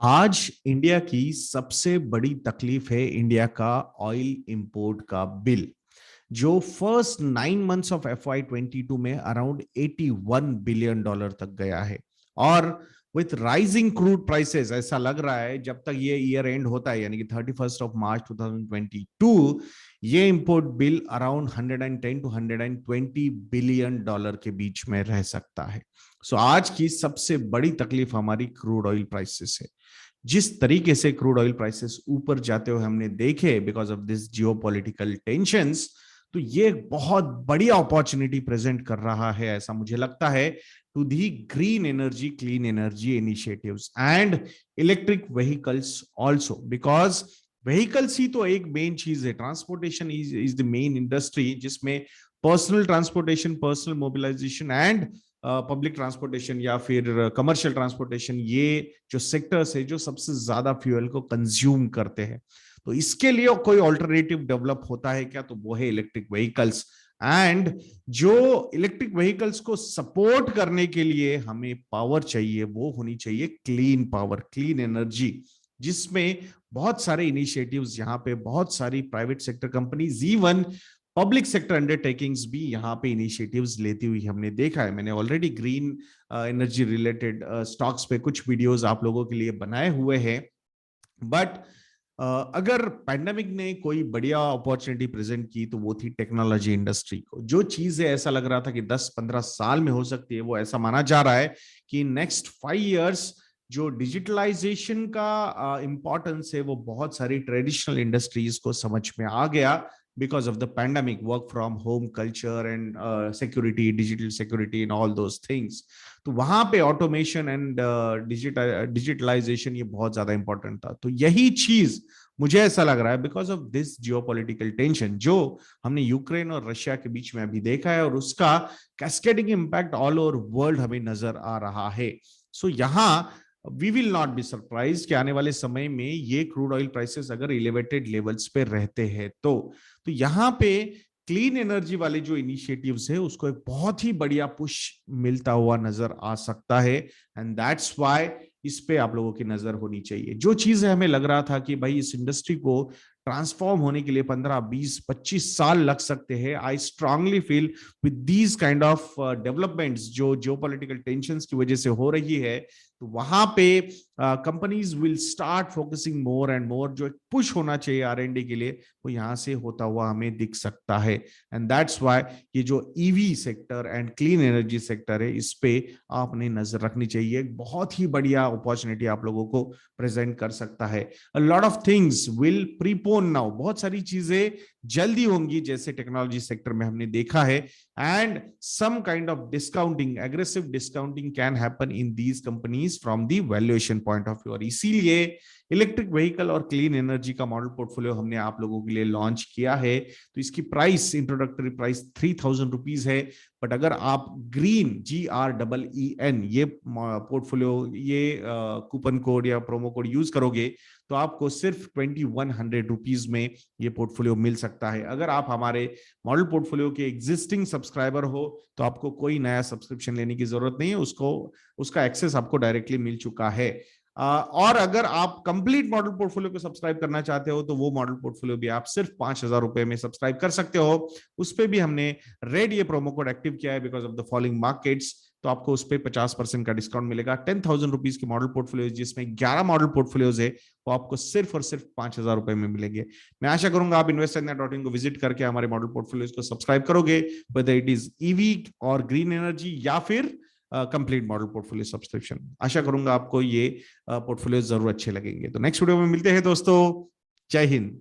आज इंडिया की सबसे बड़ी तकलीफ है इंडिया का ऑयल इंपोर्ट का बिल, जो फर्स्ट 9 मंथ्स ऑफ FY 22 में अराउंड $81 बिलियन तक गया है। और विथ राइजिंग क्रूड प्राइसेस ऐसा लग रहा है जब तक ये ईयर एंड होता है, यानी कि 31 मार्च 2022, ये import bill around 110 to 120 billion dollar के बीच में रह सकता है। सो आज की सबसे बड़ी तकलीफ हमारी क्रूड ऑयल प्राइसेस है। जिस तरीके से क्रूड ऑयल प्राइसेस ऊपर जाते हुए हमने देखे because of this geopolitical tensions, तो ये बहुत बड़ी अपॉर्चुनिटी प्रेजेंट कर रहा है, ऐसा मुझे लगता है, to the green energy, clean energy initiatives and electric vehicles also. Because vehicles ही तो एक मेन चीज है, transportation is the main industry जिसमें personal transportation, personal mobilisation and public transportation या फिर कमर्शियल ट्रांसपोर्टेशन, ये जो सेक्टर्स है जो सबसे ज्यादा फ्यूल को कंज्यूम करते हैं। तो इसके लिए कोई ऑल्टरनेटिव डेवलप होता है क्या? तो वो है इलेक्ट्रिक व्हीकल्स। एंड जो इलेक्ट्रिक व्हीकल्स को सपोर्ट करने के लिए हमें पावर चाहिए, वो होनी चाहिए क्लीन पावर, क्लीन एनर्जी, जिसमें बहुत सारे इनिशिएटिव्स यहाँ पे, बहुत सारी private sector companies, even public sector undertakings भी यहाँ पे इनिशिएटिव्स लेती हुई हमने देखा है। मैंने already green energy related stocks पे कुछ वीडियोस आप लोगों के लिए बनाए हुए हैं। बट अगर पैंडेमिक ने कोई बढ़िया अपॉर्चुनिटी प्रेजेंट की तो वो थी टेक्नोलॉजी इंडस्ट्री को। जो चीजें ऐसा लग रहा था कि 10-15 साल में हो सकती है, वो ऐसा माना जा रहा है कि नेक्स्ट 5 इयर्स जो डिजिटलाइजेशन का इंपॉर्टेंस है वो बहुत सारी ट्रेडिशनल इंडस्ट्रीज को समझ में आ गया because of the pandemic, work from home culture and security, digital security and all those things. तो वहां पे ऑटोमेशन एंड डिजिटलाइजेशन ये बहुत ज्यादा इंपॉर्टेंट था। तो यही चीज मुझे ऐसा लग रहा है because of this geopolitical tension जो हमने यूक्रेन और रशिया के बीच में अभी देखा है, और उसका cascading impact all over world हमें नजर आ रहा है। सो यहाँ we will not be surprise कि आने वाले समय में ये क्रूड ऑयल प्राइसेस अगर एलिवेटेड लेवल्स पे रहते हैं तो यहाँ पे क्लीन एनर्जी वाले जो इनिशिएटिव्स है उसको एक बहुत ही बढ़िया पुश मिलता हुआ नजर आ सकता है। एंड दैट्स व्हाई इस पे आप लोगों की नजर होनी चाहिए। जो चीज है, हमें लग रहा था कि भाई इस इंडस्ट्री को ट्रांसफॉर्म होने के लिए 15-20-25 साल लग सकते हैं। I strongly feel with these kind of developments जो जियोपॉलिटिकल टेंशंस की वजह से हो रही है, तो वहां पे companies will start focusing more and more. जो एक पुश होना चाहिए R&D के लिए, वो यहाँ से होता हुआ हमें दिख सकता है। एंड दैट्स व्हाई ये जो EV sector and clean energy sector है, इस पे आपने नजर रखनी चाहिए। बहुत ही बढ़िया अपॉर्चुनिटी आप लोगों को प्रेजेंट कर सकता है। A lot of things will prepone now, बहुत सारी चीजें जल्दी होंगी जैसे टेक्नोलॉजी सेक्टर में हमने देखा है। And some kind of discounting, aggressive discounting can happen in these companies from the valuation point of view. और इसीलिए इलेक्ट्रिक व्हीकल और क्लीन एनर्जी का मॉडल पोर्टफोलियो हमने आप लोगों के लिए लॉन्च किया है। तो इसकी प्राइस, इंट्रोडक्टरी प्राइस 3000 रुपीज है। बट अगर आप ग्रीन GREEN ये पोर्टफोलियो, ये कूपन कोड या प्रोमो कोड यूज करोगे तो आपको सिर्फ 2100 रुपीज में ये पोर्टफोलियो मिल सकता है। अगर आप हमारे मॉडल पोर्टफोलियो के एग्जिस्टिंग सब्सक्राइबर हो तो आपको कोई नया सब्सक्रिप्शन लेने की जरूरत नहीं है, उसका एक्सेस आपको डायरेक्टली मिल चुका है। और अगर आप कंप्लीट मॉडल पोर्टफोलियो को सब्सक्राइब करना चाहते हो तो वो मॉडल पोर्टफोलियो भी आप सिर्फ 5000 रुपए में सब्सक्राइब कर सकते हो। उस पर भी हमने रेड ये प्रोमो कोड एक्टिव किया है because of the following markets. तो आपको उस पर 50% का डिस्काउंट मिलेगा। 10,000 रुपीज के मॉडल पोर्टफोलियो जिसमें 11 मॉडल पोर्टफोलियोज है, वो आपको सिर्फ और सिर्फ 5000 रुपए में मिलेंगे। मैं आशा करूंगा आप investornet.in को विजिट करके हमारे मॉडल पोर्टफोलियोज को सब्सक्राइब करोगे, वेदर इट इज ईवी और ग्रीन एनर्जी या फिर कंप्लीट मॉडल पोर्टफोलियो सब्सक्रिप्शन। आशा करूंगा आपको ये पोर्टफोलियो जरूर अच्छे लगेंगे। तो नेक्स्ट वीडियो में मिलते हैं दोस्तों। जय हिंद।